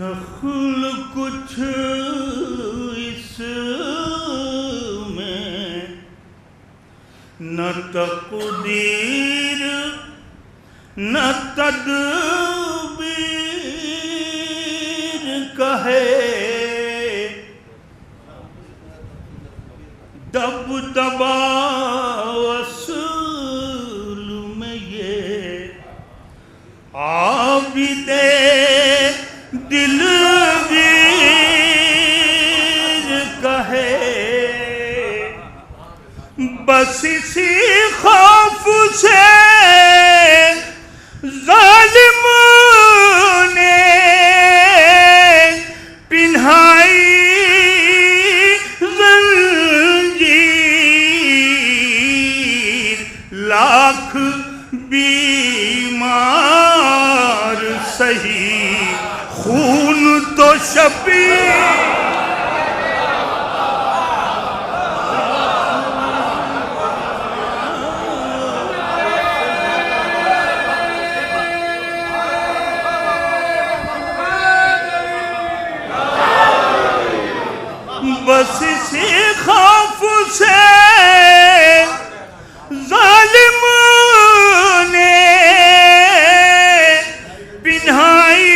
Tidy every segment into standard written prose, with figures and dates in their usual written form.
دخل کچھ اس میں نہ تقدیر نہ تدبیر کا ہے، دبدبا اصل میں یہ عابد دلگیر کا ہے، بس اسی خوف سے ظالم نے پنہائی زنجیر، لاکھ بیمار سہی خون تو شبیر، بس اسی خوف سے ظالم نے پنہائی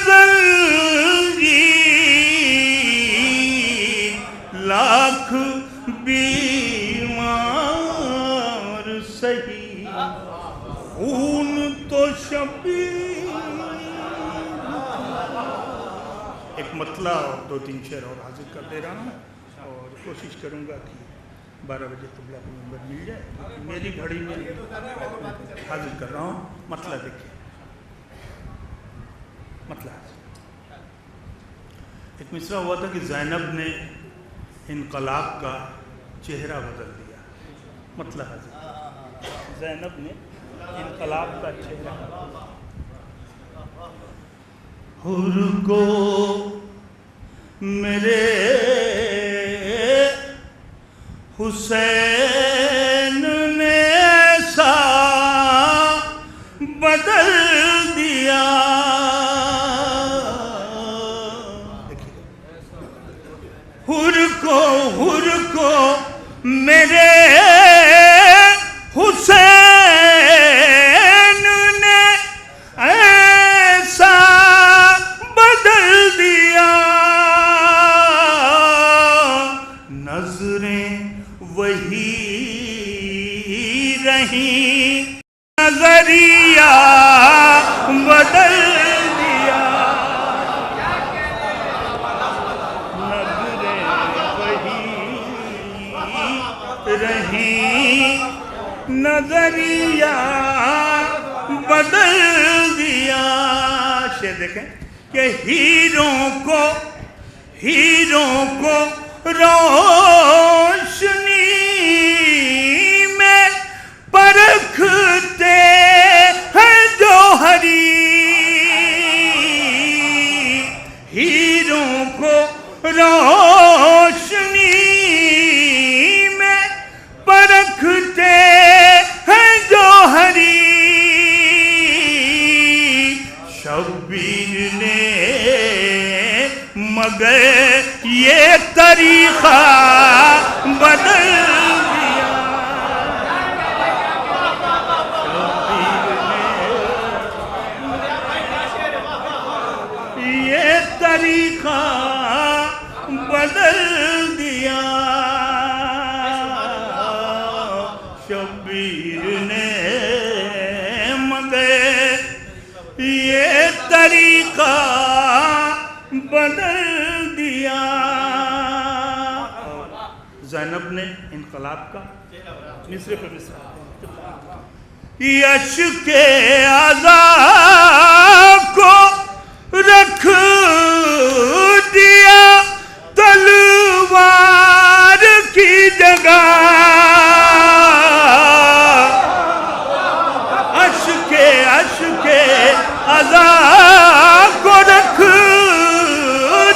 زنجیر، لاکھ بیمار سہی خون تو شبیر۔ ایک مطلع اور 2-3 شعر اور حاضر کر دے رہا ہوں، اور کوشش کروں گا کہ 12 بجے طبلہ کا نمبر مل جائے، میری گھڑی میں حاضر کر رہا ہوں۔ مطلع دیکھیں، مطلع ایک مصرع ہوا تھا کہ زینب نے انقلاب کا چہرہ بدل دیا۔ مطلع حاضر، زینب نے انقلاب کا چہرہ، حر کو میرے حسین نے ایسا بدل دیا، حر کو میرے حسین نے ایسا بدل دیا، نظریں وہی رہیں، نظریہ بدل دیا، نظریں وہی رہیں، نظریہ بدل دیا۔ شعر دیکھیں کہ ہیروں کو روشنی میں پرکھتے ہیں جوہری، ہیروں کو روشنی میں پرکھتے ہیں جوہری، شبیر نے مگر یہ طریقہ بدل دیا، یہ طریقہ بدل دیا، شبیر نے مگر یہ طریقہ بدل دیا۔ زینب نے انقلاب کا مصرے پر مصرع، یش کے عذاب کو رکھ دیا تلوار کی جگہ، اشک عذاب کو رکھ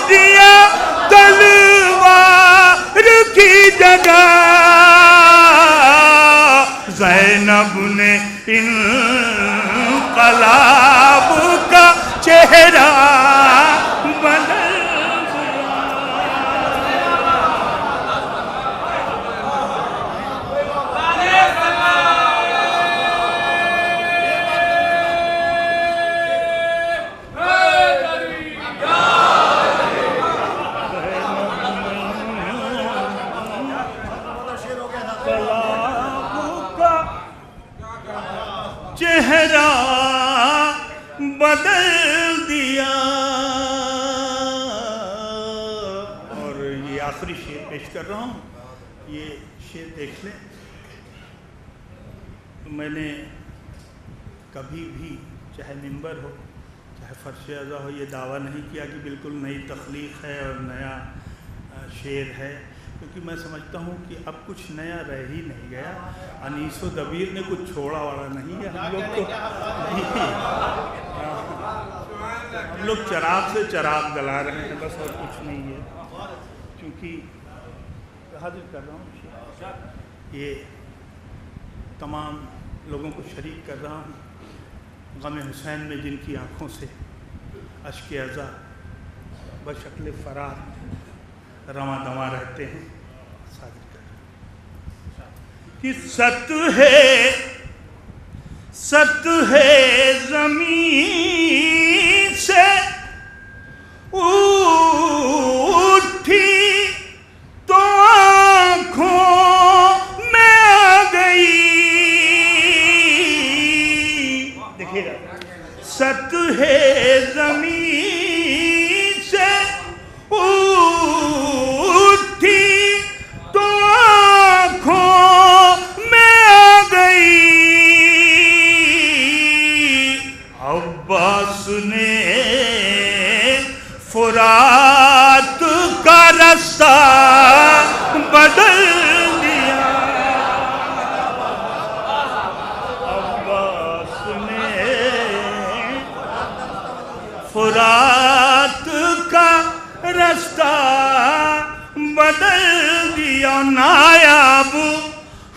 دیا تلوار کی جگہ، زینب نے انقلاب کا چہرہ بدل چہرہ بدل دیا. اور یہ آخری شعر پیش کر رہا ہوں. یہ شعر دیکھ لیں. میں نے کبھی بھی چاہے منبر ہو چاہے فرش ازا ہو یہ دعویٰ نہیں کیا کہ بالکل نئی تخلیق ہے اور نیا شعر ہے، کیونکہ میں سمجھتا ہوں کہ اب کچھ نیا رہ ہی نہیں گیا. انیس و دبیر نے کچھ چھوڑا والا نہیں ہے. ہم لوگ چراغ سے چراغ گلا رہے ہیں بس، اور کچھ نہیں ہے. کیونکہ حاضر کر رہا ہوں یہ تمام لوگوں کو شریک کر رہا ہوں غم حسین میں، جن کی آنکھوں سے اشک ازا بشکل فرات رواں دواں رہتے ہیں. کہ سطح زمین سے اٹھی تو آنکھوں میں آ گئی. دیکھیے گا، سطح زمین سے اٹھی تو آنکھوں میں آ گئی. عباس نے فرات کا رستہ بدل دیا. عباس نے فرات کا رستہ بدل دیا. نایاب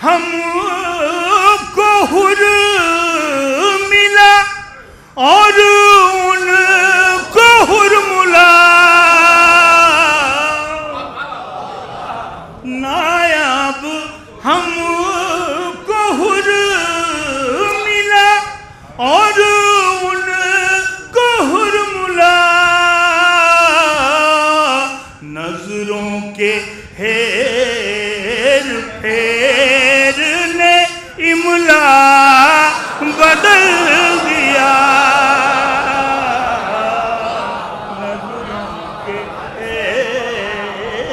ہم کو حر ملا اور ان کو حر ملا. نایاب ہم کو حر ملا اور ان کو حر ملا. نظروں کے ہیر پھیر نے املا بدل دیا. نظروں کے ہیر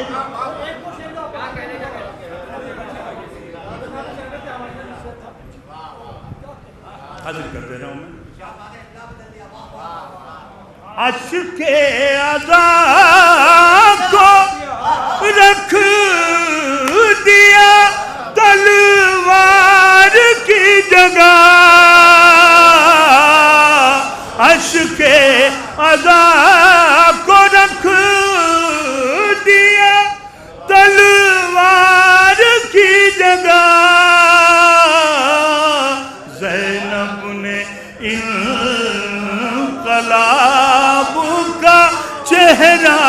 حاضر کر دے رہا ہوں میں. عشق ازا کو رکھ دیا تلوار کی جگہ. عشق ازا کو رکھ دیا تلوار کی جگہ. زینب نے انقلاب کا چہرہ